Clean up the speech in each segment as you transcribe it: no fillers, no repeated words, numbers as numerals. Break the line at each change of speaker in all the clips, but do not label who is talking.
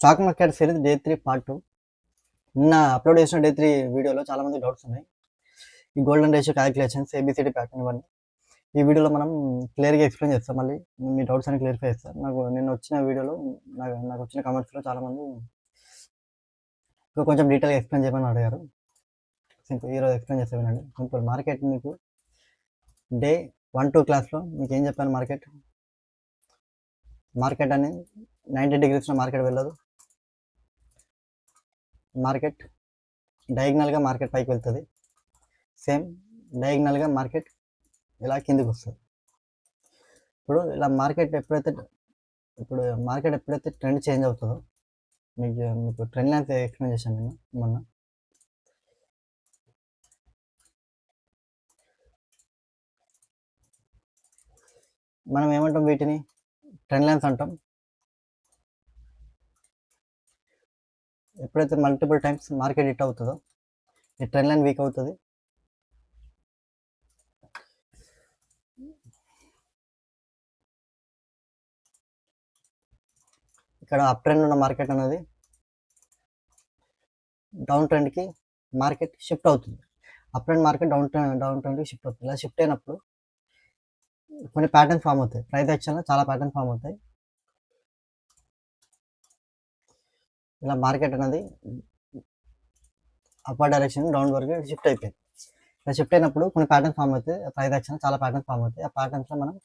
Stock market series day 3 part 2. నిన్న upload చేసిన day 3 వీడియోలో చాలా మంది డౌట్స్ ఉన్నాయి. ఈ golden ratio calculations, ABCD pattern ఇవన్నీ ఈ వీడియోలో మనం క్లియర్గా ఎక్స్ప్లెయిన్ చేస్తాం. మళ్ళీ మీ డౌట్స్ అని క్లియర్ఫై చేస్తాం. నాకు నిన్న వచ్చిన వీడియోలో నాకు వచ్చిన కామెంట్స్లో చాలామంది ఇంకా కొంచెం డీటెయిల్గా ఎక్స్ప్లెయిన్ చేయమని అడిగారు. సింపుల్ ఈరోజు ఎక్స్ప్లెయిన్ చేస్తే వినండి. సింపుల్ మార్కెట్ మీకు డే 1-2 క్లాస్లో మీకు ఏం చెప్పాను, మార్కెట్ అని 90 డిగ్రీస్లో మార్కెట్ వెళ్ళదు. మార్కెట్ డయాగ్నల్గా మార్కెట్ పైకి వెళ్తుంది. సేమ్ డయాగ్నల్గా మార్కెట్ ఇలా కిందికి వస్తుంది. ఇప్పుడు ఇలా మార్కెట్ ఎప్పుడైతే ట్రెండ్ చేంజ్ అవుతుందో మీకు ట్రెండ్ లైన్స్ ఎక్స్ప్లెయిన్ చేశాను నేను మొన్న. మనం ఏమంటాం, వీటిని ట్రెండ్ లైన్స్ అంటాం. ఎప్పుడైతే మల్టిపుల్ టైమ్స్ మార్కెట్ హిట్ అవుతుందో ఈ ట్రెండ్ లైన్ వీక్ అవుతుంది. ఇక్కడ అప్ ట్రెండ్ ఉన్న మార్కెట్ అనేది డౌన్ ట్రెండ్కి మార్కెట్ షిఫ్ట్ అవుతుంది. అప్ ట్రెండ్ మార్కెట్ డౌన్ ట్రెండ్కి షిఫ్ట్ అవుతుంది. ఇలా షిఫ్ట్ అయినప్పుడు కొన్ని ప్యాటర్న్స్ ఫామ్ అవుతాయి. ప్రైస్ యాక్షన్లో చాలా ప్యాటర్న్స్ ఫామ్ అవుతాయి. ఇలా మార్కెట్ అనేది అప్పర్ డైరెక్షన్ డౌన్ వరకు షిఫ్ట్ అయిపోయింది. ఇలా షిఫ్ట్ అయినప్పుడు కొన్ని ప్యాటర్న్స్ ఫామ్ అవుతాయి. ప్రైస్ యాక్షన్ చాలా ప్యాటర్న్స్ ఫామ్ అవుతాయి. ఆ ప్యాటర్న్స్లో మనం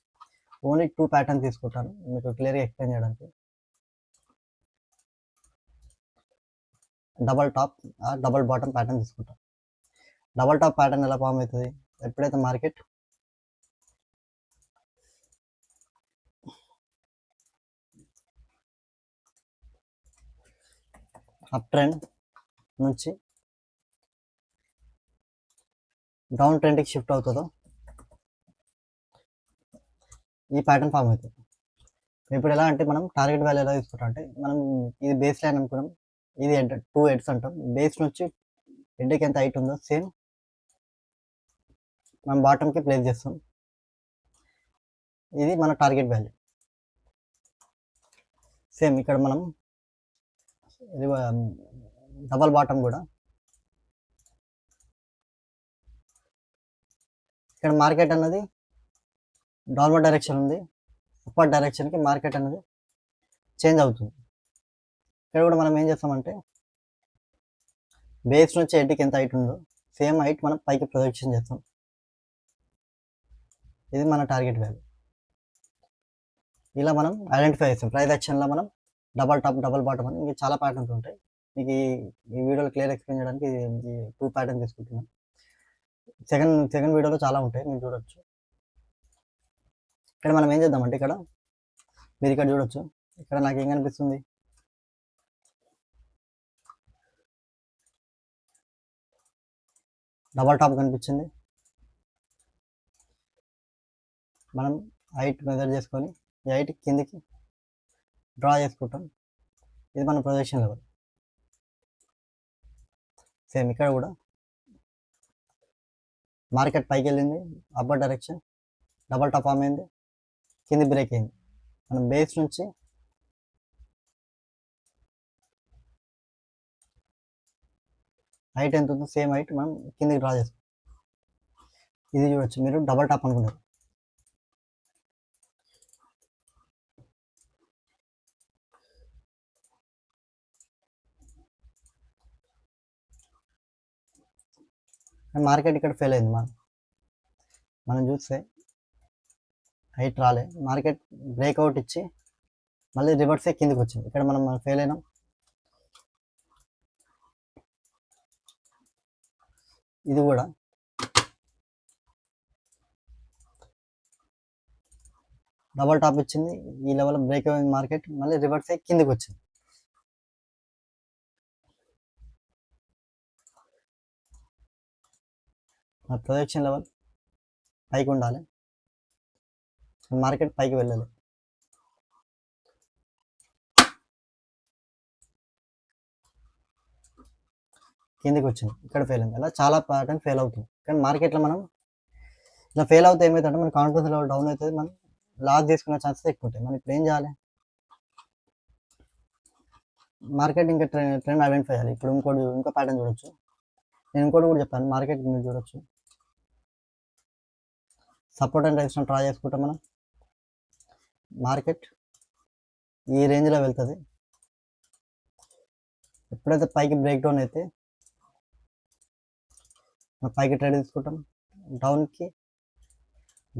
ఓన్లీ 2 ప్యాటర్న్స్ తీసుకుంటాను మీకు క్లియర్గా ఎక్స్ప్లెయిన్ చేయడానికి. Double tap double bottom pattern తీసుకుంటాం. డబల్ టాప్ ప్యాటర్న్ ఎలా ఫామ్ అవుతుంది, ఎప్పుడైతే మార్కెట్ అప్ ట్రెండ్ నుంచి డౌన్ ట్రెండ్కి షిఫ్ట్ అవుతుందో ఈ ప్యాటర్న్ ఫామ్ అవుతుంది. ఇప్పుడు ఎలా అంటే మనం టార్గెట్ వాల్యూ ఎలా తీసుకుంటాం అంటే, మనం ఇది బేస్ లైన్ అనుకున్నాం, ఇది 2 హెడ్స్ అంటాం. బేస్ నుంచి హెడ్కి ఎంత హైట్ ఉందో సేమ్ మనం బాటమ్కి ప్లేస్ చేస్తాం. ఇది మన టార్గెట్ వాల్యూ. సేమ్ ఇక్కడ మనం డబల్ బాటమ్ కూడా ఇక్కడ మార్కెట్ అన్నది డౌన్వర్డ్ డైరెక్షన్ ఉంది, అప్పర్ డైరెక్షన్కి మార్కెట్ అనేది చేంజ్ అవుతుంది. ఇక్కడ కూడా మనం ఏం చేస్తామంటే బేస్ నుంచి హెడ్కి ఎంత హైట్ ఉందో సేమ్ హైట్ మనం పైకి ప్రొజెక్షన్ చేస్తాం. ఇది మన టార్గెట్ వాల్యూ. ఇలా మనం ఐడెంటిఫై చేస్తాం. ప్రైస్ యాక్షన్లో మనం డబల్ టాప్ డబల్ బాటమ్ అని మీకు చాలా ప్యాటర్న్స్ ఉంటాయి. మీకు ఈ వీడియోలో క్లియర్ ఎక్స్ప్లెయిన్ చేయడానికి ఈ 2 ప్యాటర్న్స్ తీసుకుంటున్నాను. సెకండ్ వీడియోలో చాలా ఉంటాయి, మీరు చూడొచ్చు. ఇక్కడ మనం ఏం చేద్దామంటే మీరు ఇక్కడ చూడొచ్చు. ఇక్కడ నాకు ఏం కనిపిస్తుంది, డబల్ టాప్ కనిపించింది. మనం హైట్ మెజర్ చేసుకొని ఈ హైట్ కిందికి డ్రా చేసుకుంటాం. ఇది మన ప్రొజెక్షన్ లెవెల్. సేమ్ ఇక్కడ కూడా మార్కెట్ పైకి వెళ్ళింది, upper direction double top form అయింది, కింది బ్రేక్ అయింది. మనం బేస్ నుంచి హైట్ ఎంత ఉందో సేమ్ హైట్ మనం కిందికి డ్రా చేస్తాం. ఇది చూడొచ్చు, మీరు డబల్ టాప్ అనుకున్నారు. మార్కెట్ ఇక్కడ ఫెయిల్ అయింది. మనం చూస్తే హైట్ రాలే, మార్కెట్ బ్రేక్అవుట్ ఇచ్చి మళ్ళీ రివర్సే కిందికి వచ్చింది. ఇక్కడ మనం ఫెయిల్ అయినాం. ఇది కూడా డబల్ టాప్ ఇచ్చింది, ఈ లెవెల్ బ్రేక్ అయింది, మార్కెట్ మళ్ళీ రివర్సే కిందికి వచ్చింది. ప్రొజెక్షన్ లెవెల్ పైకి ఉండాలి, మార్కెట్ పైకి వెళ్ళాలి. కిందికి వచ్చింది, ఇక్కడ ఫెయిల్ అయింది. అలా చాలా ప్యాటర్న్ ఫెయిల్ అవుతుంది. కానీ మార్కెట్లో మనం ఇలా ఫెయిల్ అవుతే ఏమవుతుందంటే మన కాన్ఫిడెన్స్ లెవెల్ డౌన్ అవుతుంది, మనం లాస్ తీసుకునే ఛాన్సెస్ ఎక్కువ ఉంటాయి. మనం ఇప్పుడు ఏం చేయాలి, మార్కెట్ ఇంకా ట్రెండ్ ఐడెంటిఫై చేయాలి. ఇప్పుడు ఇంకో ప్యాటర్న్ చూడొచ్చు. నేను ఇంకోటి కూడా చెప్పాను, మార్కెట్ మీరు చూడొచ్చు. సపోర్ట్ అండ్ రెసిస్టెన్స్ ట్రై చేసుకుంటాం మనం. మార్కెట్ ఈ రేంజ్లో వెళ్తుంది. ఎప్పుడైతే పైకి బ్రేక్ డౌన్ అయితే మనం పైకి ట్రేడ్ తీసుకుంటాం. డౌన్కి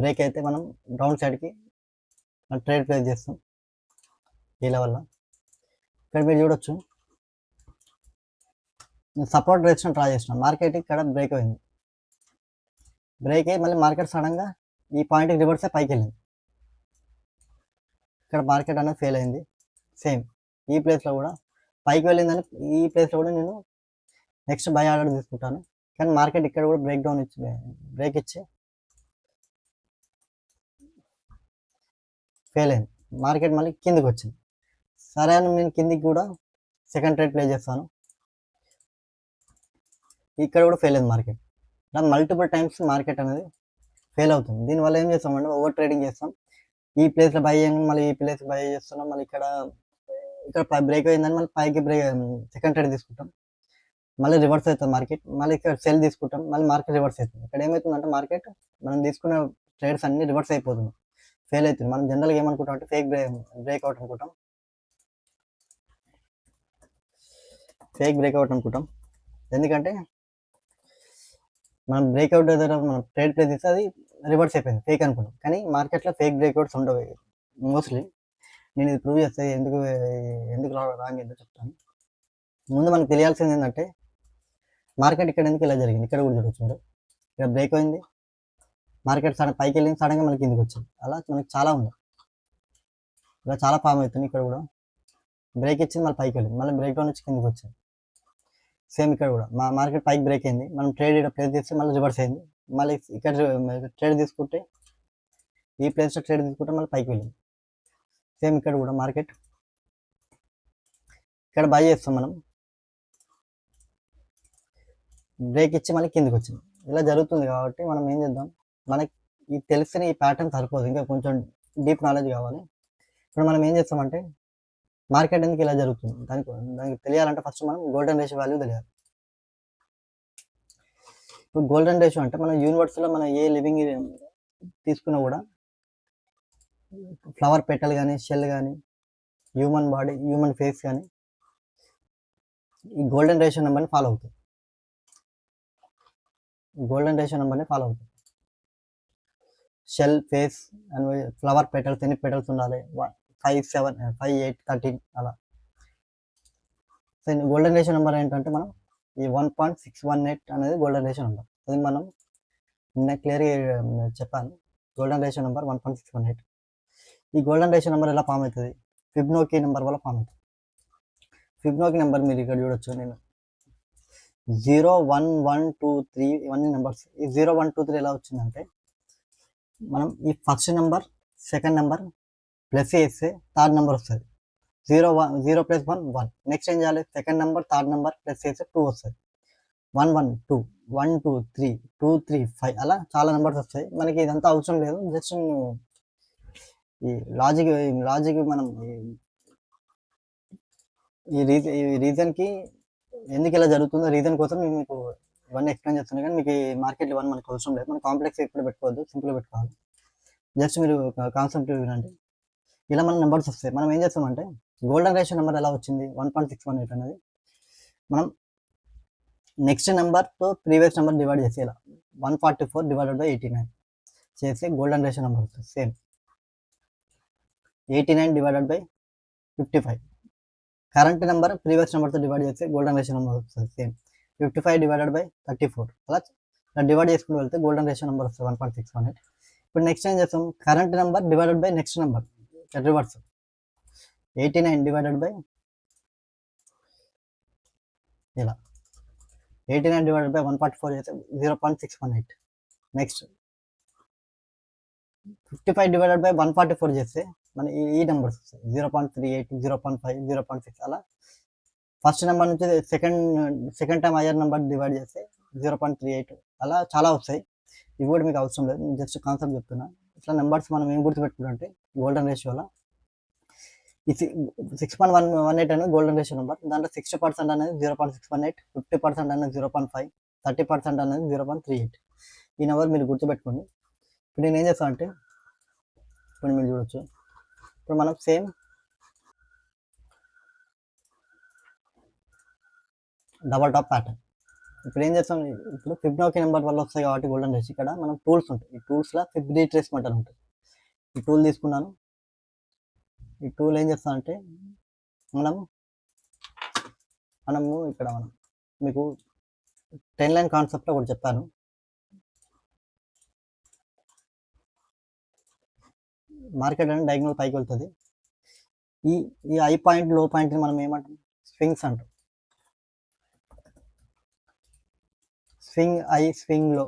బ్రేక్ అయితే మనం డౌన్ సైడ్కి ట్రేడ్ ప్లేస్ చేస్తాం ఈ లెవెల్లో. ఇక్కడ మీరు చూడొచ్చు, సపోర్ట్ రెసిస్టెన్స్ ట్రై చేస్తున్నాం. మార్కెట్ ఇక్కడ బ్రేక్ అయింది. బ్రేక్ అయ్యి మళ్ళీ మార్కెట్ సడన్గా ఈ పాయింట్కి రివర్స్ అయ్యి పైకి వెళ్ళింది. ఇక్కడ మార్కెట్ అనేది ఫెయిల్ అయింది. సేమ్ ఈ ప్లేస్లో కూడా పైకి వెళ్ళిందని ఈ ప్లేస్లో కూడా నేను నెక్స్ట్ బై ఆర్డర్ తీసుకుంటాను. కానీ మార్కెట్ ఇక్కడ కూడా బ్రేక్ ఇచ్చి ఫెయిల్ అయింది. మార్కెట్ మళ్ళీ కిందికి వచ్చింది. సరే అని నేను కిందికి కూడా సెకండ్ ట్రేడ్ ప్లే చేస్తాను. ఇక్కడ కూడా ఫెయిల్ అయింది మార్కెట్. ఇలా మల్టిపుల్ టైమ్స్ మార్కెట్ అనేది ఫెయిల్ అవుతుంది. దీనివల్ల ఏం చేస్తామంటే ఓవర్ ట్రేడింగ్ చేస్తాం. ఈ ప్లేస్లో బై అయ్యాం, మళ్ళీ ఈ ప్లేస్ బై చేస్తున్నాం, మళ్ళీ ఇక్కడ బ్రేక్ అయిందని మళ్ళీ పైకి సెకండ్ ట్రేడ్ తీసుకుంటాం. మళ్ళీ రివర్స్ అవుతుంది మార్కెట్. మళ్ళీ ఇక్కడ సెల్ తీసుకుంటాం, మళ్ళీ మార్కెట్ రివర్స్ అవుతుంది. ఇక్కడ ఏమవుతుందంటే మార్కెట్ మనం తీసుకున్న ట్రేడ్స్ అన్ని రివర్స్ అయిపోతుంది, ఫెయిల్ అవుతుంది. మనం జనరల్గా ఏమనుకుంటాం అంటే ఫేక్ బ్రేక్అవుట్ అనుకుంటాం. ఎందుకంటే మనం బ్రేక్అవుట్ దగ్గర మనం ట్రేడ్ ప్లేస్ చేస్తే అది రివర్స్ అయిపోయింది, ఫేక్ అనుకుంటాం. కానీ మార్కెట్లో ఫేక్ బ్రేక్అవుట్స్ ఉండవు మోస్ట్లీ. నేను ఇది ప్రూవ్ చేస్తే ఎందుకు రాంగ్ ఏంటో చెప్తాను. ముందు మనకు తెలియాల్సింది ఏంటంటే మార్కెట్ ఇక్కడ ఎందుకు ఇలా జరిగింది. ఇక్కడ కూడా చూడొచ్చు మీరు, ఇక్కడ బ్రేక్ అయింది, మార్కెట్ పైకి వెళ్ళింది, సడన్గా మనకి కిందికి వచ్చింది. అలా మనకి చాలా ఉంది, ఇలా చాలా ఫామ్ అవుతుంది. ఇక్కడ కూడా బ్రేక్ ఇచ్చింది, మళ్ళీ పైకి వెళ్ళింది, మళ్ళీ బ్రేక్ డౌన్ వచ్చి కిందికి వచ్చింది. సేమ్ ఇక్కడ కూడా మార్కెట్ పైకి బ్రేక్ అయింది, మనం ట్రేడ్ ప్లేస్ చేస్తే మళ్ళీ రివర్స్ అయింది. మళ్ళీ ఇక్కడ ట్రేడ్ తీసుకుంటే ఈ ప్లేస్లో ట్రేడ్ తీసుకుంటే మళ్ళీ పైకి వెళ్ళింది. సేమ్ ఇక్కడ కూడా మార్కెట్ ఇక్కడ బై చేస్తాం, మనం బ్రేక్ ఇచ్చి మళ్ళీ కిందికి వచ్చింది. ఇలా జరుగుతుంది కాబట్టి మనం ఏం చేద్దాం, మనకి ఈ తెలిసిన ఈ ప్యాటర్న్ సరిపోదు, ఇంకా కొంచెం డీప్ నాలెడ్జ్ కావాలి. ఇప్పుడు మనం ఏం చేస్తామంటే మార్కెట్ ఎందుకు ఇలా జరుగుతుంది దానికి తెలియాలంటే ఫస్ట్ మనం గోల్డెన్ రేషియో వాల్యూ తెలియాలి. ఇప్పుడు గోల్డెన్ రేషియో అంటే మన యూనివర్స్లో మన ఏ లివింగ్ తీసుకున్నా కూడా ఫ్లవర్ పెటల్ కానీ, షెల్ కానీ, హ్యూమన్ బాడీ, హ్యూమన్ ఫేస్ కానీ ఈ గోల్డెన్ రేషియో నెంబర్ని ఫాలో అవుతుంది. Shell, face and flower petals ఎన్ని పెటల్స్ ఉండాలి, 5, 7, 5, 8, 13 అలా. సో గోల్డెన్ రేషియో నెంబర్ ఏంటంటే మనం ఈ 1.618 అనేది గోల్డెన్ రేషియో నెంబర్. అది మనం నిన్న క్లియర్గా చెప్పాను. Golden ratio number 1.618. ఈ గోల్డెన్ రేషియో నెంబర్ ఎలా ఫామ్ అవుతుంది, ఫిబ్నోకీ నెంబర్ వల్ల ఫామ్ అవుతుంది. ఫిబ్నోకీ నెంబర్ మీరు ఇక్కడ చూడొచ్చు, నేను 0, 1, 1, 2, 3 ఇవన్నీ నెంబర్స్. ఈ 0, 1, 2, 3 ఎలా వచ్చిందంటే మనం ఈ first number second number plus చేస్తే థర్డ్ నెంబర్ వస్తుంది. 0 + 1 1. నెక్స్ట్ ఏం చేయాలి, second number third number plus చేస్తే 2 వస్తుంది. 1 1 2 1 2 3 2 3 5 అలా చాలా నెంబర్స్ వస్తాయి. మనకి ఇదంతా అవసరం లేదు, జస్ట్ ఈ లాజిక్ మనం ఈ రీజన్కి ఎందుకు ఇలా జరుగుతుందో రీజన్ కోసం నేను మీకు ఇవన్నీ ఎక్స్ప్లెయిన్ చేస్తున్నాను. కానీ మీకు ఈ మార్కెట్ ఇవన్నీ మనకు అవసరం లేదు. మనం కాంప్లెక్స్ ఎప్పుడు పెట్టుకోవద్దు, సింపుల్గా పెట్టుకోవాలి. జస్ట్ మీరు కాన్సెప్ట్ వినండి. ఇలా మన నెంబర్స్ వస్తాయి. మనం ఏం చేస్తామంటే గోల్డెన్ రేషియో నెంబర్ ఎలా వచ్చింది 1.618 అనేది మనం నెక్స్ట్ నెంబర్తో ప్రీవియస్ నెంబర్ డివైడ్ చేసి ఇలా 144 / 89 చేస్తే గోల్డెన్ రేషియో నెంబర్ వస్తుంది. సేమ్ 89 / 55. కరెంట్ నెంబర్ ప్రీవియస్ నెంబర్తో డివైడ్ చేస్తే గోల్డెన్ రేషియో నెంబర్ వస్తుంది. సేమ్ 55 / 34 అలా డివైడ్ చేసుకుని వెళ్తే గోల్డెన్ రేషియో నెంబర్ వస్తుంది 1.618. ఇప్పుడు నెక్స్ట్ ఏం చేస్తాం, current number divided by next number reverse 89 ఇలా 89 / 144 చేస్తే 0.618. నెక్స్ట్ 55 / 144 చేస్తే మన ఈ నెంబర్స్ వస్తాయి 0.38, 0.5, 0.6 అలా. ఫస్ట్ నెంబర్ నుంచి second time higher number divide చేస్తే 0.38 అలా చాలా వస్తాయి. ఇవి కూడా మీకు అవసరం లేదు, జస్ట్ కాన్సెప్ట్ చెప్తున్నా. ఇట్లా నెంబర్స్ మనం ఏం గుర్తుపెట్టుకుంటే గోల్డెన్ రేషియోలో ఈ 6.118 అనేది గోల్డెన్ రేషియో నెంబర్. దాంట్లో 60% అనేది 0.618, 50% అనేది 0.5, 30% అనేది 0.38. ఈ నెంబర్ మీరు గుర్తుపెట్టుకోండి. ఇప్పుడు నేను ఏం చేస్తాను అంటే, ఇప్పుడు మీరు చూడొచ్చు, ఇప్పుడు మనం సేమ్ డబల్ టాప్ ప్యాటర్న్ ఇప్పుడు ఏం చేస్తాం, ఇప్పుడు ఫిబ్నోకి నెంబర్ వల్ల వస్తాయి కాబట్టి గోల్డెన్ రేషియో, ఇక్కడ మనం టూల్స్ ఉంటాయి. ఈ టూల్స్లో ఫిబ్ రీట్రేస్మెంట్ అని ఉంటుంది. ఈ టూల్ తీసుకున్నాను. ఈ టూల్ ఏం చేస్తానంటే, మనము ఇక్కడ మీకు 10 లైన్ కాన్సెప్ట్ ఒకటి చెప్పాను. మార్కెట్ అనేది డయాగ్నల్ పైకి వెళ్తుంది. ఈ హై పాయింట్ లో పాయింట్ మనం ఏమంటాం, స్వింగ్స్ అంటాం. స్వింగ్ ఐ స్వింగ్ లో,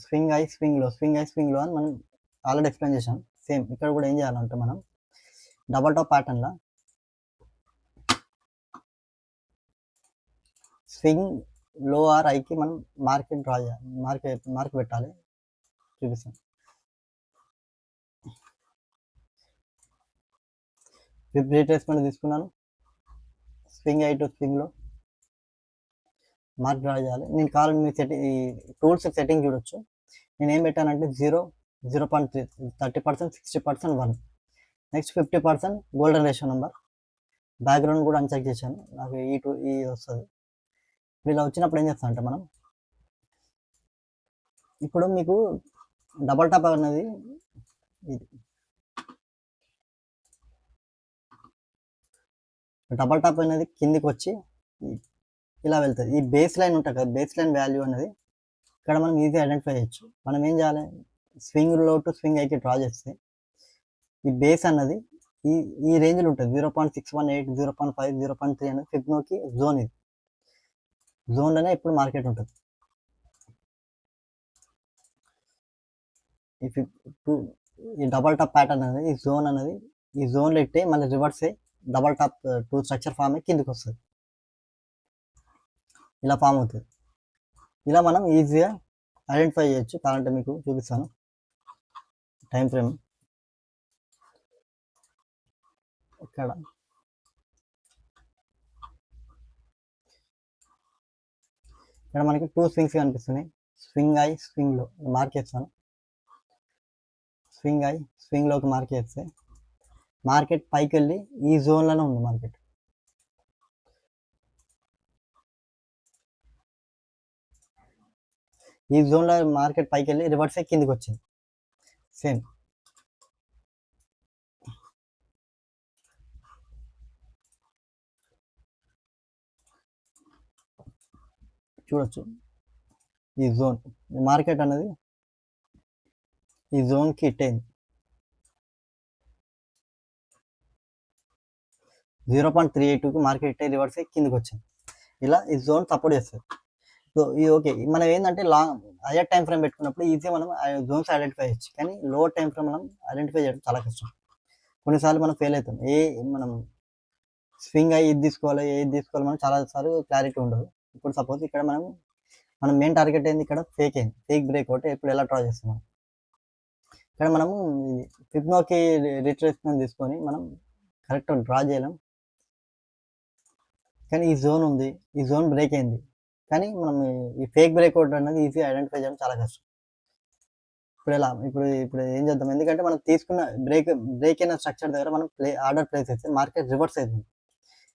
స్వింగ్ ఐ స్వింగ్ లో, స్వింగ్ ఐ స్వింగ్ లో అని మనం ఆల్రెడీ ఎక్స్ప్లెయిన్ చేసాం. సేమ్ ఇక్కడ కూడా ఏం చేయాలంటే, మనం డబల్ టాప్ ప్యాటర్న్లో స్వింగ్ లో ఆర్ ఐకి మనం మార్కెట్ డ్రా చేయాలి, మార్క్ పెట్టాలి. చూపిస్తాను. ఫిబ్ రీట్రేస్మెంట్ తీసుకున్నాను. స్వింగ్ ఐ టు స్వింగ్ లో మార్క్ డ్రా చేయాలి. నేను కావాలని మీ ఈ టూల్స్ సెట్టింగ్ చూడొచ్చు. నేను ఏం పెట్టానంటే 0.3, 30%, 60%, 1, next 50% golden ratio number. Background కూడా అన్చెక్ చేశాను, నాకు ఈ వస్తుంది. ఇలా వచ్చినప్పుడు ఏం చేస్తాం అంటే, మనం ఇప్పుడు మీకు డబల్ టాప్ అనేది ఇది డబల్ టాప్ అనేది కిందికి వచ్చి ఇలా వెళ్తుంది. ఈ బేస్ లైన్ ఉంటుంది కదా, బేస్ లైన్ వాల్యూ అనేది ఇక్కడ మనం ఈజీ ఐడెంటిఫై చేయొచ్చు. మనం ఏం చేయాలి, స్వింగ్ లో టు స్వింగ్ ఐకి డ్రా చేస్తే ఈ బేస్ అన్నది ఈ రేంజ్లో ఉంటుంది. 0.618, 0.5, 0.3 అనేది ఫిబ్నోకి జోన్. ఇది జోన్లోనే ఇప్పుడు మార్కెట్ ఉంటుంది. ఈ డబల్ టాప్ ప్యాటర్న్ అనేది, ఈ జోన్లో ఇట్టే మళ్ళీ రివర్స్ అయ్యి double top two structure form అయ్యి కిందికి వస్తుంది. ఇలా ఫామ్ అవుతుంది. ఇలా మనం ఈజీగా ఐడెంటిఫై చేయొచ్చు. కావాలంటే మీకు చూపిస్తాను టైం ఫ్రేమ్. ఇక్కడ మనకి 2 స్వింగ్స్ కనిపిస్తున్నాయి. స్వింగ్ ఐ స్వింగ్ లో మార్క్ చేస్తాను. స్వింగ్ ఐ స్వింగ్ లోకి మార్క్ చేస్తే మార్కెట్ పైకి వెళ్ళి ఈ జోన్లోనే ఉంది. మార్కెట్ ఈ జోన్లో మార్కెట్ పైకి వెళ్ళి రివర్స్ అయ్యి కిందికి వచ్చింది. సేమ్ చూడొచ్చు. ఈ జోన్ మార్కెట్ అనేది ఈ జోన్కి హిట్ అయింది. 0.382కి మార్కెట్ హిట్ అయ్యి రివర్స్ అయ్యి కిందికి వచ్చింది. ఇలా ఈ జోన్ సపోర్ట్ చేస్తుంది. సో ఇది ఓకే. మనం ఏంటంటే హయ్యర్ టైం ఫ్రేమ్ పెట్టుకున్నప్పుడు ఈజీగా మనం జోన్స్ ఐడెంటిఫై చేయొచ్చు. కానీ లోవర్ టైం ఫ్రేమ్ మనం ఐడెంటిఫై చేయడం చాలా కష్టం. కొన్నిసార్లు మనం ఫెయిల్ అవుతాం. మనం స్వింగ్ అయ్యి ఇది తీసుకోవాలి, ఏది తీసుకోవాలి, మనం చాలాసార్లు క్లారిటీ ఉండదు. ఇప్పుడు సపోజ్ ఇక్కడ మనం మెయిన్ టార్గెట్ ఏంది, ఇక్కడ ఫేక్ బ్రేక్ ఒకటి ఇప్పుడు ఎలా డ్రా చేస్తాం. ఇక్కడ మనము ఫిబ్నోకి రిట్రేస్మెంట్ తీసుకొని మనం కరెక్ట్ డ్రా చేయలేం. కానీ ఈ జోన్ ఉంది, ఈ జోన్ బ్రేక్ అయింది. కానీ మనం ఈ ఫేక్ బ్రేక్అవుట్ అనేది ఈజీ ఐడెంటిఫై చేయడం చాలా కష్టం. ఇప్పుడు ఏం చేద్దాం, ఎందుకంటే మనం తీసుకున్న బ్రేక్ అయిన స్ట్రక్చర్ దగ్గర మనం ఆర్డర్ ప్లేస్ చేస్తే మార్కెట్ రివర్స్ అవుతుంది.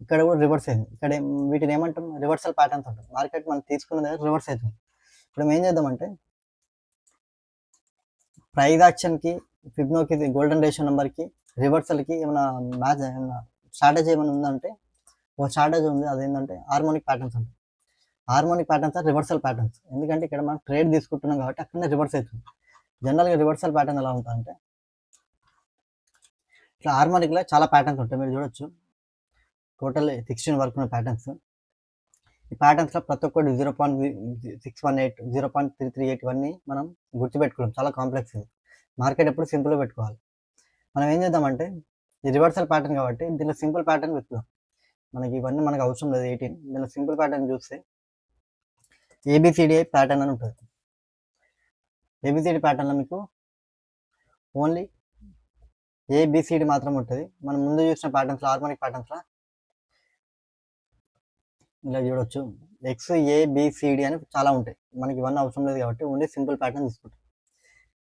ఇక్కడ కూడా రివర్స్ అయింది. ఇక్కడ వీటిని ఏమంటాం, రివర్సల్ ప్యాటర్న్స్ ఉంటాయి. మార్కెట్ మనం తీసుకున్న దగ్గర రివర్స్ అవుతుంది. ఇప్పుడు మేము ఏం చేద్దామంటే, ప్రైజ్ యాక్షన్కి, ఫిబ్నోకి, గోల్డెన్ రేషియో నెంబర్కి, రివర్సల్కి ఏమైనా స్ట్రాటజీ ఏమైనా ఉందంటే, ఒక స్ట్రాటజీ ఉంది. అదేంటంటే హార్మోనిక్ ప్యాటర్న్స్ ఉంటాయి. Harmonic patterns are reversal patterns. ఎందుకంటే ఇక్కడ మనం ట్రేడ్ తీసుకుంటున్నాం కాబట్టి అక్కడనే రివర్స్ అవుతుంది. జనరల్గా రివర్సల్ ప్యాటర్న్ ఎలా ఉంటుందంటే, ఇట్లా హార్మోనిక్లో చాలా ప్యాటర్న్స్ ఉంటాయి. మీరు చూడొచ్చు, టోటల్ 16 వరకు ఉన్న ప్యాటర్న్స్. ఈ ప్యాటర్న్స్లో ప్రతి ఒక్కటి 0.618, 0.338 ఇవన్నీ మనం గుర్తుపెట్టుకోవడం చాలా కాంప్లెక్స్. ఇది మార్కెట్ ఎప్పుడు సింపుల్గా పెట్టుకోవాలి. మనం ఏం చేద్దామంటే, ఈ రివర్సల్ ప్యాటర్న్ కాబట్టి దీనిలో సింపుల్ ప్యాటర్న్ వెతుకుదాం. మనకి ఇవన్నీ మనకు అవసరం లేదు. 18 దీనిలో సింపుల్ ప్యాటర్న్ చూస్తే ఏబిసిడిఐ ప్యాటర్న్ అని ఉంటుంది. ఏబిసిడి ప్యాటర్న్లో మీకు ఓన్లీ ఏబిసిడి మాత్రం ఉంటుంది. మనం ముందు చూసిన ప్యాటర్న్స్లో, హార్మోనిక్ ప్యాటర్న్స్లో ఇలా చూడొచ్చు. ఎక్స్ ఏబిసిడి అని చాలా ఉంటాయి. మనకి ఇవన్నీ అవసరం లేదు కాబట్టి ఓన్లీ సింపుల్ ప్యాటర్న్ తీసుకుంటాం,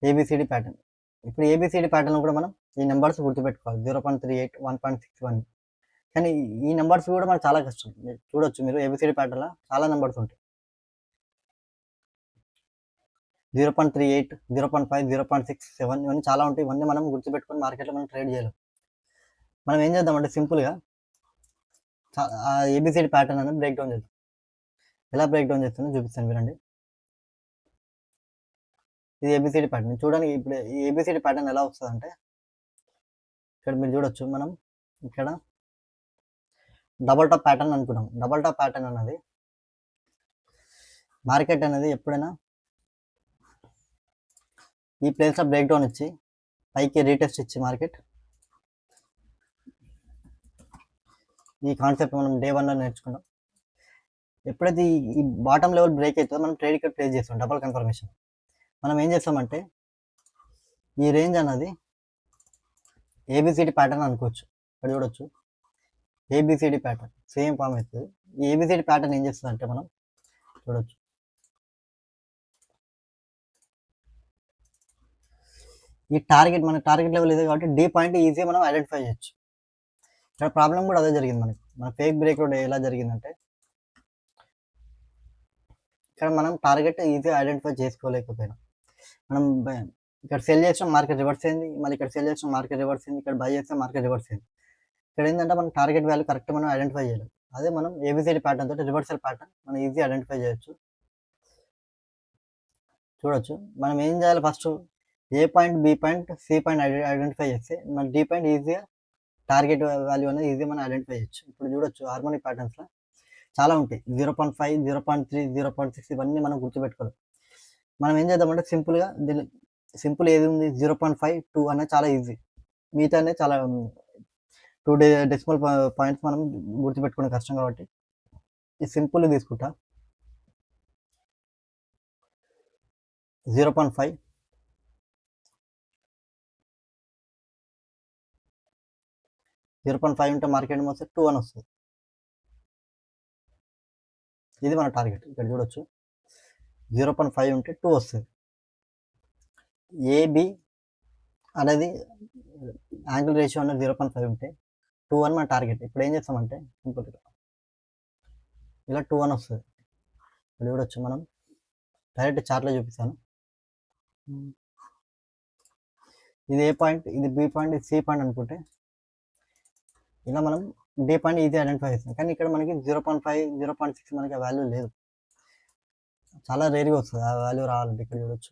ఏబిసిడి ప్యాటర్న్. ఇప్పుడు ఏబిసిడి ప్యాటర్న్ కూడా మనం ఈ నెంబర్స్ గుర్తుపెట్టుకోవాలి, 0.38, 1.61. కానీ ఈ నెంబర్స్ కూడా మనకు చాలా కష్టం. చూడొచ్చు మీరు, ఏబిసిడి ప్యాటర్న్లో చాలా నెంబర్స్ ఉంటాయి. 0.38, 0.5, 0.6, 7 ఇవన్నీ చాలా ఉంటాయి. ఇవన్నీ మనం గుర్తుపెట్టుకొని మార్కెట్లో మనం ట్రేడ్ చేయలేం. మనం ఏం చేద్దామంటే సింపుల్గా ఏబిసిడి ప్యాటర్న్ అనేది బ్రేక్ డౌన్ చేద్దాం. ఎలా బ్రేక్ డౌన్ చేస్తుందో చూపిస్తాను వినండి. ఇది ఏబిసిడి ప్యాటర్న్. చూడండి ఇప్పుడు ఈ ఏబిసిడి ప్యాటర్న్ ఎలా వస్తుంది అంటే, ఇక్కడ మీరు చూడొచ్చు, మనం ఇక్కడ డబల్ టాప్ ప్యాటర్న్ అనుకున్నాం. డబల్ టాప్ ప్యాటర్న్ అనేది మార్కెట్ అనేది ఎప్పుడైనా ఈ ప్లేస్లో బ్రేక్ డౌన్ ఇచ్చి పైకి రీటెస్ట్ ఇచ్చి మార్కెట్, ఈ కాన్సెప్ట్ మనం డే 1లో నేర్చుకున్నాం. ఎప్పుడైతే ఈ బాటమ్ లెవెల్ బ్రేక్ అవుతుందో మనం ట్రేడ్ ఇక్కడ ప్లేస్ చేస్తాం, డబల్ కన్ఫర్మేషన్. మనం ఏం చేస్తామంటే ఈ రేంజ్ అన్నది ఏబిసిడి ప్యాటర్న్ అనుకోవచ్చు. ఇక్కడ చూడొచ్చు, ఏబిసిడి ప్యాటర్న్ సేమ్ ఫామ్ అవుతుంది. ఈ ఏబిసిడి ప్యాటర్న్ ఏం చేస్తుంది అంటే, మనం చూడొచ్చు, ఈ టార్గెట్ మన టార్గెట్ లెవెల్ ఇదే కాబట్టి డి పాయింట్ ఈజీగా మనం ఐడెంటిఫై చేయొచ్చు. ఇక్కడ ప్రాబ్లం కూడా అదే జరిగింది మనకి. మన ఫేక్ బ్రేక్ రోడ్ ఎలా జరిగిందంటే, ఇక్కడ మనం టార్గెట్ ఈజీగా ఐడెంటిఫై చేసుకోలేకపోయినా, మనం ఇక్కడ సెల్ చేసిన మార్కెట్ రివర్స్ అయింది, మళ్ళీ ఇక్కడ సెల్ చేసిన మార్కెట్ రివర్స్ అయింది, ఇక్కడ బై చేస్తే మార్కెట్ రివర్స్ అయింది. ఇక్కడ ఏంటంటే మనం టార్గెట్ వాల్యూ కరెక్ట్ మనం ఐడెంటిఫై చేయలేదు. అదే మనం ఏబిసిడి ప్యాటర్న్ తోటి రివర్సల్ ప్యాటర్న్ మనం ఈజీ ఐడెంటిఫై చేయొచ్చు. చూడొచ్చు, మనం ఏం చేయాలి, first A point, B point, C point identify చేస్తే మన డి పాయింట్ ఈజీగా టార్గెట్ వాల్యూ అనేది ఈజీగా మనం ఐడెంటిఫై చేయొచ్చు. ఇప్పుడు చూడొచ్చు, హార్మోనిక్ ప్యాటర్న్స్లో చాలా ఉంటాయి, 0.5, 0.3, 0.6 ఇవన్నీ మనం గుర్తుపెట్టుకోవాలి. మనం ఏం చేద్దామంటే సింపుల్గా దీన్ని, సింపుల్ ఏది ఉంది, 0.5, 2 అనేది చాలా ఈజీ. మిగతా అనేది చాలా 2 డెసిమల్ పాయింట్స్ మనం గుర్తుపెట్టుకునే కష్టం కాబట్టి ఈ సింపుల్ తీసుకుంటా. 0.5, 0.5 ఉంటే మార్కెట్ వస్తే 2 అని వస్తుంది. ఇది మన టార్గెట్. ఇక్కడ చూడొచ్చు, 0.5 ఉంటే 2 వస్తుంది. ఏబి అనేది యాంగిల్ రేషియో అనేది 0.5 ఉంటే 2 అని మన టార్గెట్. ఇప్పుడు ఏం చేస్తామంటే సింపుల్గా ఇలా 2 అని వస్తుంది. ఇప్పుడు చూడొచ్చు, మనం డైరెక్ట్ చార్ట్లో చూపిస్తాను. ఇది ఏ పాయింట్, ఇది బి పాయింట్, ఇది సి పాయింట్ అనుకుంటే ఇలా మనం డి పాయింట్ ఈజీ ఐడెంటిఫై చేస్తాం. కానీ ఇక్కడ మనకి 0.5, 0.6 మనకి ఆ వాల్యూ లేదు, చాలా రేర్గా వస్తుంది ఆ వాల్యూ రావాలంటే. ఇక్కడ చూడొచ్చు,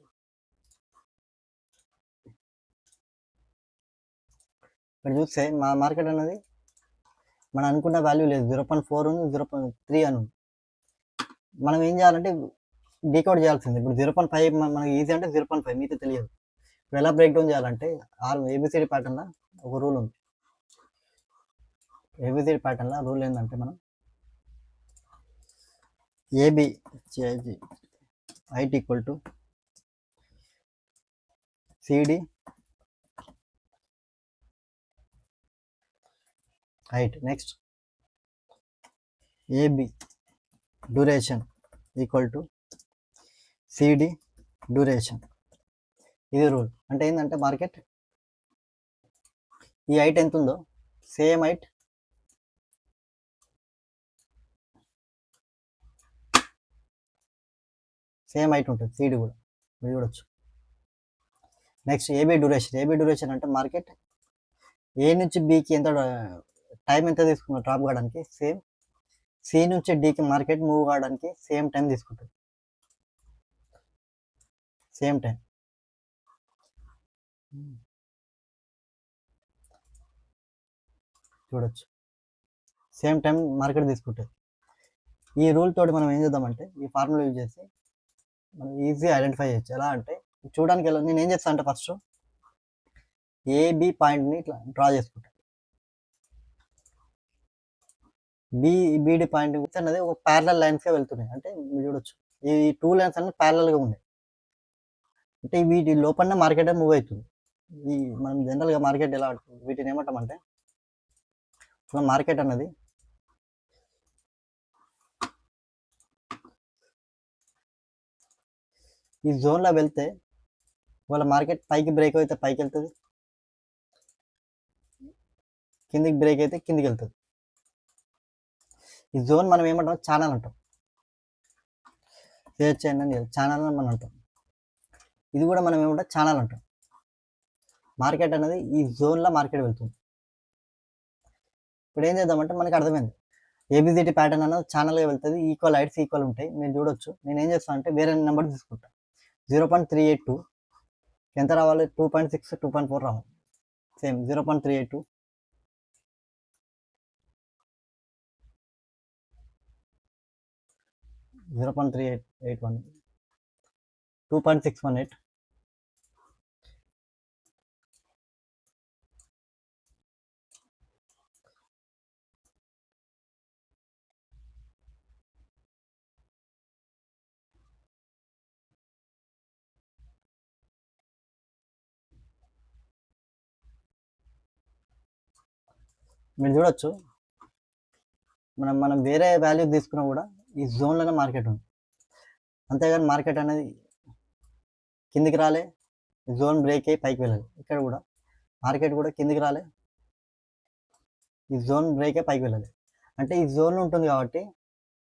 ఇక్కడ చూస్తే మా మార్కెట్ అనేది మనం అనుకున్న వాల్యూ లేదు, 0.4 ఉంది, 0.3 అని ఉంది. మనం ఏం చేయాలంటే డీకోడ్ చేయాల్సింది. ఇప్పుడు 0.5 మనకి ఈజీ అంటే 0.5 మీతో తెలియదు. ఇప్పుడు ఎలా బ్రేక్ డౌన్ చేయాలంటే ఏబిసిడి ప్యాటర్న్లో ఒక రూల్ ఉంది. ఏబిసిడి ప్యాటర్న్లో రూల్ ఏంటంటే, మనం AB height equal to CD height, next AB duration equal to CD duration. ఇది రూల్. అంటే ఏంటంటే మార్కెట్ ఈ హైట్ ఎంత ఉందో సేమ్ హైట్ ఉంటుంది, సిడి కూడా మీరు చూడొచ్చు. నెక్స్ట్ ఏబి డ్యూరేషన్ అంటే మార్కెట్ ఏ నుంచి బికి ఎంత టైం ఎంత తీసుకుంటుంది డ్రాప్ కావడానికి, సేమ్ సి నుంచి డికి మార్కెట్ మూవ్ కావడానికి సేమ్ టైం తీసుకుంటుంది, సేమ్ టైం. చూడొచ్చు, సేమ్ టైం మార్కెట్ తీసుకుంటుంది. ఈ రూల్ తోటి మనం ఏం చేద్దామంటే ఈ ఫార్ములా యూజ్ చేసి మనం ఈజీ ఐడెంటిఫై చేయొచ్చు. ఎలా అంటే చూడడానికి ఎలా, నేను ఏం చేస్తాను అంటే ఫస్ట్ ఏబి పాయింట్ని ఇట్లా డ్రా చేసుకుంటాను. బీడి పాయింట్ అనేది ఒక ప్యారలల్ లైన్స్గా వెళ్తున్నాయి. అంటే మీరు చూడొచ్చు, ఈ 2 లైన్స్ అన్నీ ప్యారలల్గా ఉన్నాయి. అంటే వీటి లోపల మార్కెట్ మూవ్ అవుతుంది. ఈ మనం జనరల్గా మార్కెట్ ఎలా ఆడుతుంది వీటిని ఏమంటామంటే ఇప్పుడు మార్కెట్ అన్నది ఈ జోన్లో వెళ్తే వాళ్ళ మార్కెట్ పైకి బ్రేక్ అయితే పైకి వెళ్తుంది, కిందికి బ్రేక్ అయితే కిందికి వెళ్తుంది. ఈ జోన్ మనం ఏమంటాం ఛానల్ అంటాం, షేర్ చేయండి అని ఛానల్ అని మనం అంటాం. ఇది కూడా మనం ఏమంటాం ఛానల్ అంటాం. మార్కెట్ అనేది ఈ జోన్లో మార్కెట్ వెళ్తుంది. ఇప్పుడు ఏం చేద్దామంటే మనకి అర్థమైంది ఏబిసిటీ ప్యాటర్న్ అనేది ఛానల్గా వెళ్తుంది, ఈక్వల్ హైట్స్ ఈక్వల్ ఉంటాయి. మీరు చూడొచ్చు. నేను ఏం చేస్తాను అంటే వేరే నెంబర్ తీసుకుంటా. 0.382 ఎంత రావాలి? 2.6 2.4 రావాలి. సేమ్ 0.382 0.381 2.618 మీరు చూడొచ్చు. మనం వేరే వాల్యూ తీసుకున్నా కూడా ఈ జోన్లోనే మార్కెట్ ఉంది. అంతేగాని మార్కెట్ అనేది కిందికి రాలే, జోన్ బ్రేక్ అయ్యి పైకి వెళ్ళాలి. ఇక్కడ కూడా మార్కెట్ కూడా కిందికి రాలే, ఈ జోన్ బ్రేక్ అయ్యి పైకి వెళ్ళాలి. అంటే ఈ జోన్ ఉంటుంది కాబట్టి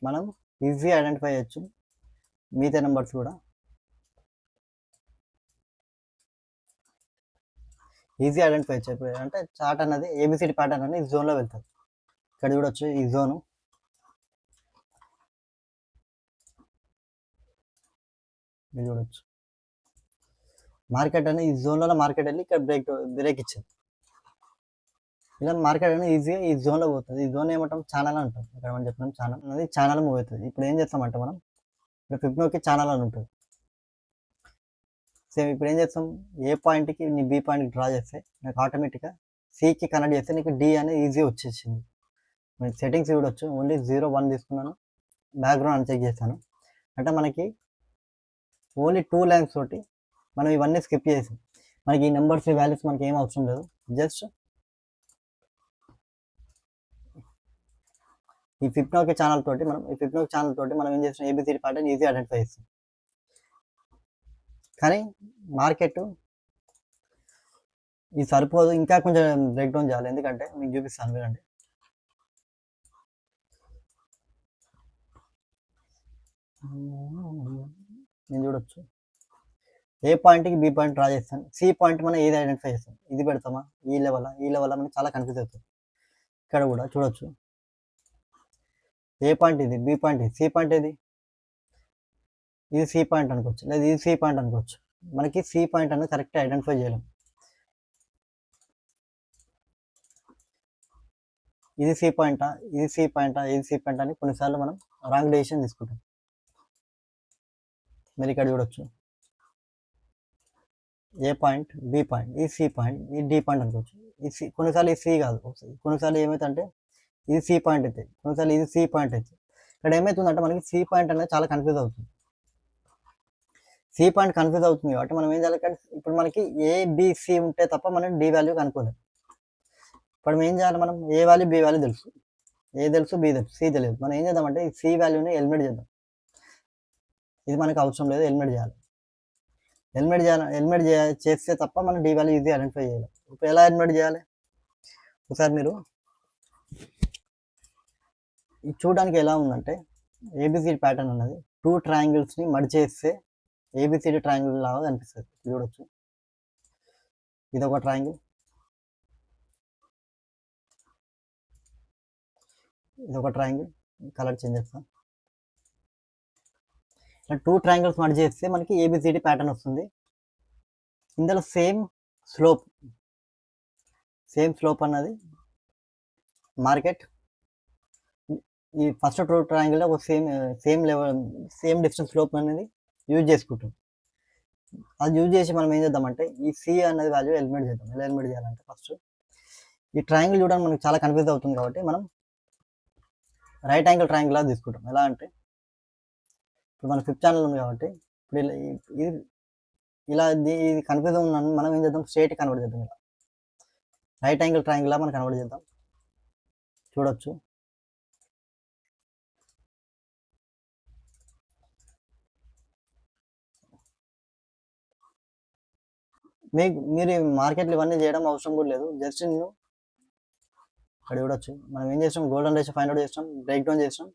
మనం ఈజీ ఐడెంటిఫై చేయొచ్చు మిగతా నెంబర్స్ కూడా ఈజీ ఐడెంటిఫై చేయొచ్చు. అంటే చార్ట్ అనేది ఏబిసిడి ప్యాటర్న్ అనేది ఈ జోన్లో వెళ్తుంది. ఇక్కడ చూడొచ్చు ఈ జోను, మీరు చూడొచ్చు. మార్కెట్ అనేది ఈ జోన్లో మార్కెట్ వెళ్ళి ఇక్కడ బ్రేక్ ఇచ్చింది. ఇలా మార్కెట్ అనేది ఈజీగా ఈ జోన్లో పోతుంది. ఈ జోన్ ఏమంటాం ఛానల్ అంటాం. ఇక్కడ మనం చెప్తున్నాం ఛానల్ అనేది ఛానల్ మూవ్ అవుతుంది. ఇప్పుడు ఏం చేస్తామంటే మనం ఇక్కడ ఫిబ్నోకి ఛానల్ అని ఉంటుంది. సేమ్ ఇప్పుడు ఏం చేస్తాం, ఏ పాయింట్కి నీ బి పాయింట్కి డ్రా చేస్తే నాకు ఆటోమేటిక్గా సికి కనెక్ట్ చేస్తే నీకు డి అనేది ఈజీగా వచ్చేసింది. నేను సెట్టింగ్స్ చూడొచ్చు. ఓన్లీ 0 1 తీసుకున్నాను, బ్యాక్గ్రౌండ్ అన్చెక్ చేస్తాను. అంటే మనకి ఓన్లీ 2 లైన్స్ తోటి మనం ఇవన్నీ స్కిప్ చేసాం. మనకి ఈ నెంబర్స్ వాల్యూస్ మనకి ఏం అవసరం లేదు. జస్ట్ ఈ ఫిబ్నోకి ఛానల్ తోటి మనం ఏం చేస్తాం, ఏబిసిడి ప్యాటర్న్ ఈజీ ఐడెంటిఫై చేస్తాం. కానీ మార్కెట్ ఇది సరిపోదు, ఇంకా కొంచెం బ్రేక్ డౌన్ చేయాలి. ఎందుకంటే మీకు చూపిస్తాను వినండి. నేను చూడొచ్చు ఏ పాయింట్కి బి పాయింట్ డ్రా చేస్తాను, సి పాయింట్ మనం ఏది ఐడెంటిఫై చేస్తాం, ఇది పెడతామా ఈ లెవెల్ మనకి చాలా కన్ఫ్యూజ్ అవుతుంది. ఇక్కడ కూడా చూడొచ్చు ఏ పాయింట్ ఇది, బి పాయింట్ ఇది, సి పాయింట్ ఏది, ఇది సి పాయింట్ అనుకోవచ్చు, లేదా ఇది సి పాయింట్ అనుకోవచ్చు. మనకి సి పాయింట్ అనేది కరెక్ట్ ఐడెంటిఫై చేయలేం. ఇది సి పాయింటా, ఇది సి పాయింటా, ఇది సి పాయింట్ అని కొన్నిసార్లు మనం రాంగ్ డెసిషన్ తీసుకుంటాం. మీరు ఇక్కడ చూడొచ్చు ఏ పాయింట్, బి పాయింట్, ఇది సి పాయింట్, ఇది డి పాయింట్ అనుకోవచ్చు. ఇది సి, కొన్నిసార్లు ఇది సి కాదు, కొన్నిసార్లు ఏమవుతుందంటే ఇది సి పాయింట్ అయితే, కొన్నిసార్లు ఇది సి పాయింట్ అయితే. ఇక్కడ ఏమవుతుందంటే మనకి సి పాయింట్ అనేది చాలా కన్ఫ్యూజ్ అవుతుంది. సి పాయింట్ కన్ఫ్యూజ్ అవుతుంది కాబట్టి మనం ఏం చేయాలి, ఇప్పుడు మనకి ఏబిసి ఉంటే తప్ప మనం డి వాల్యూ కనుక్కోలేదు. ఇప్పుడు ఏం చేయాలి, మనం ఏ వాల్యూ బి వాల్యూ తెలుసు, ఏ తెలుసు బి తెలుసు, సి తెలియదు. మనం ఏం చేద్దామంటే ఈ సి వాల్యూని ఎలిమినేట్ చేద్దాం. ఇది మనకు అవసరం లేదు, ఎలిమినేట్ చేయాలి. ఎలిమినేట్ చేస్తే తప్ప మనం డి వాల్యూ ఈజీ ఐడెంటిఫై చేయాలి. ఇప్పుడు ఎలా ఎలిమినేట్ చేయాలి, ఒకసారి మీరు చూడడానికి ఎలా ఉందంటే ఏబిసిడి ప్యాటర్న్ అన్నది 2 ట్రయాంగిల్స్ని మర్జ్ చేస్తే ఏబిసిడి ట్రయాంగిల్ లాగా కనిపిస్తుంది. చూడొచ్చు ఇది ఒక ట్రయాంగిల్, ఇది ఒక ట్రయాంగిల్. కలర్ చేంజ్ చేస్తాం. ఇలా 2 ట్రయాంగిల్స్ మర్జ్ చేస్తే మనకి ఏబిసిడి ప్యాటర్న్ వస్తుంది. ఇందులో సేమ్ స్లోప్ అన్నది మార్కెట్ ఈ ఫస్ట్ 2 ట్రయాంగిల్ ఒక same level, same distance slope అనేది యూజ్ చేసుకుంటాం. అది యూజ్ చేసి మనం ఏం చేద్దామంటే ఈ సి అనేది వాల్యూ ఎలిమినేట్ చేద్దాం. ఎలా ఎలిమినేట్ చేయాలంటే ఫస్ట్ ఈ ట్రయాంగిల్ చూడడానికి మనకు చాలా కన్ఫ్యూజ్ అవుతుంది కాబట్టి మనం రైట్ యాంగిల్ ట్రయాంగిల్ లాగా తీసుకుంటాం. ఎలా అంటే ఇప్పుడు మన 5th ఛానల్ ఉంది కాబట్టి ఇప్పుడు ఇది ఇలా ఇది కన్ఫ్యూజ్ ఉన్నాను, మనం ఏం చేద్దాం, స్ట్రేట్ కన్వర్ట్ చేద్దాం. ఇలా రైట్ యాంగిల్ ట్రయాంగిల్లా మనం కన్వర్ట్ చేద్దాం. చూడొచ్చు మీరు మార్కెట్లో ఇవన్నీ చేయడం అవసరం కూడా లేదు. జస్ట్ నేను ఇక్కడ చూడొచ్చు, మనం ఏం చేస్తాం, గోల్డెన్ రేషియో ఫైండ్ అవుట్ చేస్తాం, బ్రేక్ డౌన్ చేస్తాం.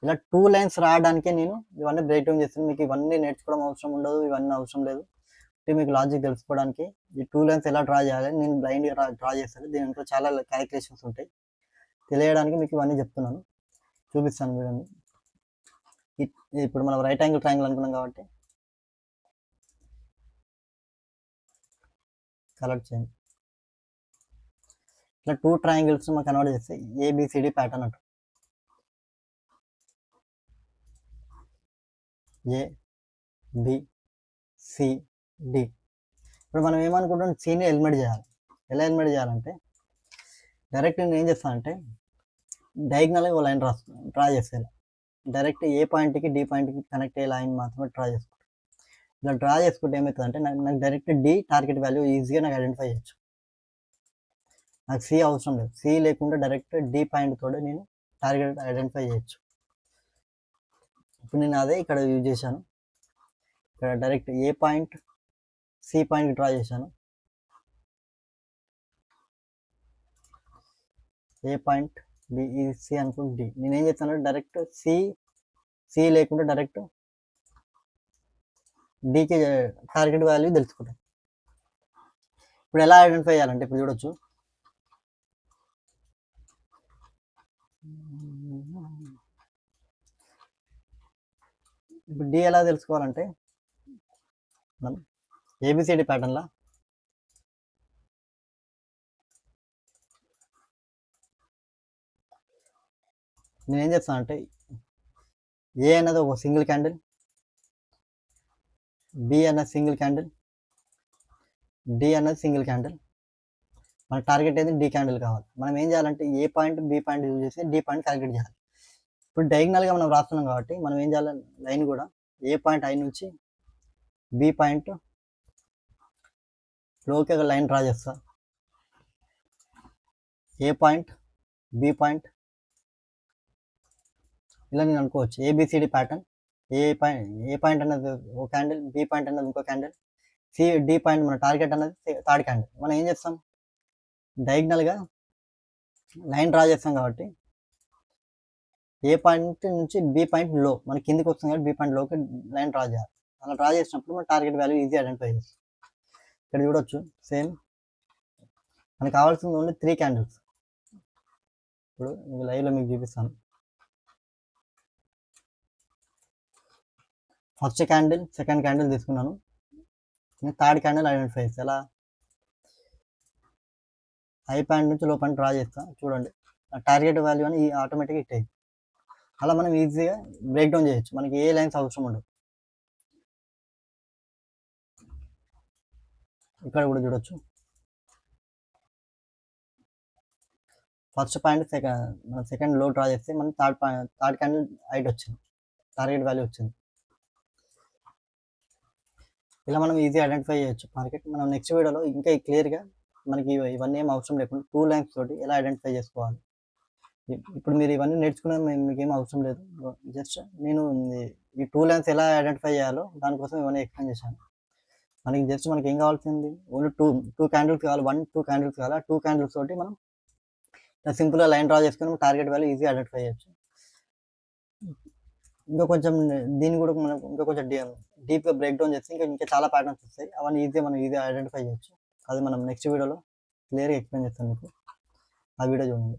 ఇలా 2 లైన్స్ రావడానికే నేను ఇవన్నీ బ్రేక్ డౌన్ చేస్తాను. మీకు ఇవన్నీ నేర్చుకోవడం అవసరం ఉండదు, ఇవన్నీ అవసరం లేదు. మీకు లాజిక్ తెలుసుకోవడానికి ఈ 2 లైన్స్ ఎలా డ్రా చేయాలి నేను బ్లైండ్గా డ్రా చేస్తాను. దీంట్లో చాలా క్యాలిక్యులేషన్స్ ఉంటాయి, తెలియడానికి మీకు ఇవన్నీ చెప్తున్నాను, చూపిస్తాను చూడండి. ఇప్పుడు మనం రైట్ యాంగిల్ ట్రయాంగిల్ అనుకున్నాం కాబట్టి కలెక్ట్ చేయండి. ఇట్లా 2 ట్రయాంగిల్స్ మనం కన్వర్ట్ చేస్తే ఏబిసిడి ప్యాటర్న్ అంటారు. A B C D. ఇప్పుడు మనం ఏమనుకుంటాం, సిని ఎలిమినేట్ చేయాలి. ఎలా ఎలిమినేట్ చేయాలంటే డైరెక్ట్ నేను ఏం చేస్తానంటే డయాగ్నల్గా ఒక లైన్ డ్రా చేస్తాను. డైరెక్ట్ ఏ పాయింట్కి డి పాయింట్కి కనెక్ట్ అయ్యే లైన్ మాత్రమే డ్రా చేసుకుంటాను. ఇలా డ్రా చేసుకుంటే ఏమవుతుందంటే నాకు డైరెక్ట్ డి టార్గెట్ వాల్యూ ఈజీగా నాకు ఐడెంటిఫై చేయొచ్చు. నాకు సి అవసరం లేదు, సి లేకుండా డైరెక్ట్ డి పాయింట్ తోడే నేను టార్గెట్ ఐడెంటిఫై చేయొచ్చు. ఇప్పుడు నేను అదే ఇక్కడ యూజ్ చేశాను. ఇక్కడ డైరెక్ట్ ఏ పాయింట్ సి పాయింట్ డ్రా చేశాను. ఏ పాయింట్ బి సి అనుకుంటే డి. నేను ఏం చేస్తాను, డైరెక్ట్ సి లేకుండా డైరెక్ట్ డికి టార్గెట్ వాల్యూ తెలుసుకుంటాను. ఇప్పుడు ఎలా ఐడెంటిఫై చేయాలంటే ఇప్పుడు చూడొచ్చు, ఇప్పుడు డి ఎలా తెలుసుకోవాలంటే మనం ఏబిసిడి ప్యాటర్న్లా నేను ఏం చేస్తానంటే ఏ అన్నది ఒక సింగిల్ క్యాండిల్, బి అన్నది సింగిల్ క్యాండిల్, డి అన్నది సింగిల్ క్యాండిల్. మన టార్గెట్ అయితే డి క్యాండిల్ కావాలి. మనం ఏం చేయాలంటే ఏ పాయింట్ బి పాయింట్ యూజ్ చేసి డి పాయింట్ క్యాలిక్యులేట్ చేయాలి. ఇప్పుడు డయాగ్నల్గా మనం రాస్తున్నాం కాబట్టి మనం ఏం చేయాలి, లైన్ కూడా ఏ పాయింట్ ఐ నుంచి బి పాయింట్ లోకి ఒక లైన్ డ్రా చేస్తా. ఏ పాయింట్ బి పాయింట్ ఇలా నేను అనుకోవచ్చు. ఏబిసిడి ప్యాటర్న్, ఏ పాయింట్ అన్నది ఒక క్యాండిల్, బి పాయింట్ అన్నది ఇంకో క్యాండిల్, డి పాయింట్ మన టార్గెట్ అన్నది థర్డ్ క్యాండిల్. మనం ఏం చేస్తాం, డయాగ్నల్గా లైన్ డ్రా చేస్తాం కాబట్టి ఏ పాయింట్ నుంచి బి పాయింట్ లో మన కిందికి వస్తుంది కాబట్టి బి పాయింట్ లోకి లైన్ డ్రా చేయాలి. అలా డ్రా చేసినప్పుడు మన టార్గెట్ వాల్యూ ఈజీ ఐడెంటిఫై చేస్తాం. ఇక్కడ చూడొచ్చు సేమ్ మనకు కావాల్సింది ఓన్లీ 3 క్యాండిల్స్. ఇప్పుడు లైవ్లో మీకు చూపిస్తాను. ఫస్ట్ క్యాండిల్ సెకండ్ క్యాండిల్ తీసుకున్నాను, నేను థర్డ్ క్యాండిల్ ఐడెంటిఫై చేస్తాను. ఎలా హై పాయింట్ నుంచి లో పాయింట్ డ్రా చేస్తా. చూడండి టార్గెట్ వాల్యూ అని ఆటోమేటిక్గా హిట్ అయ్యింది. అలా మనం ఈజీగా బ్రేక్ డౌన్ చేయొచ్చు, మనకి ఏ లైన్స్ అవసరం ఉండదు. ఇక్కడ కూడా చూడొచ్చు, ఫస్ట్ పాయింట్ సెకండ్ లో డ్రా చేస్తే మనం థర్డ్ క్యాండిల్ హైట్ వచ్చింది, టార్గెట్ వాల్యూ వచ్చింది. ఇలా మనం ఈజీ ఐడెంటిఫై చేయొచ్చు మార్కెట్. మనం నెక్స్ట్ వీడియోలో ఇంకా క్లియర్గా మనకి ఇవన్నీ ఏం అవసరం లేకుండా 2 లైన్స్ తోటి ఎలా ఐడెంటిఫై చేసుకోవాలి. ఇప్పుడు మీరు ఇవన్నీ నేర్చుకున్న మీకు ఏం అవసరం లేదు. జస్ట్ నేను ఈ 2 లైన్స్ ఎలా ఐడెంటిఫై చేయాలో దానికోసం ఇవన్నీ ఎక్స్ప్లెయిన్ చేశాను. మనకి ఏం కావాల్సింది, ఓన్లీ టూ క్యాండిల్స్ కావాలి, 1-2 క్యాండిల్స్ కావాలి. ఆ 2 క్యాండిల్స్ తోటి మనం సింపుల్గా లైన్ డ్రా చేసుకుని టార్గెట్ వాల్యూ ఈజీ ఐడెంటిఫై చేయొచ్చు. ఇంకా కొంచెం దీన్ని కూడా మనం ఇంకా కొంచెం డీప్గా బ్రేక్ డౌన్ చేస్తే ఇంకా చాలా ప్యాటర్న్స్ వస్తాయి. అవన్నీ మనం ఈజీ ఐడెంటిఫై చేయొచ్చు. అది మనం నెక్స్ట్ వీడియోలో క్లియర్గా ఎక్స్ప్లెయిన్ చేస్తాను మీకు. ఆ వీడియో చూడండి.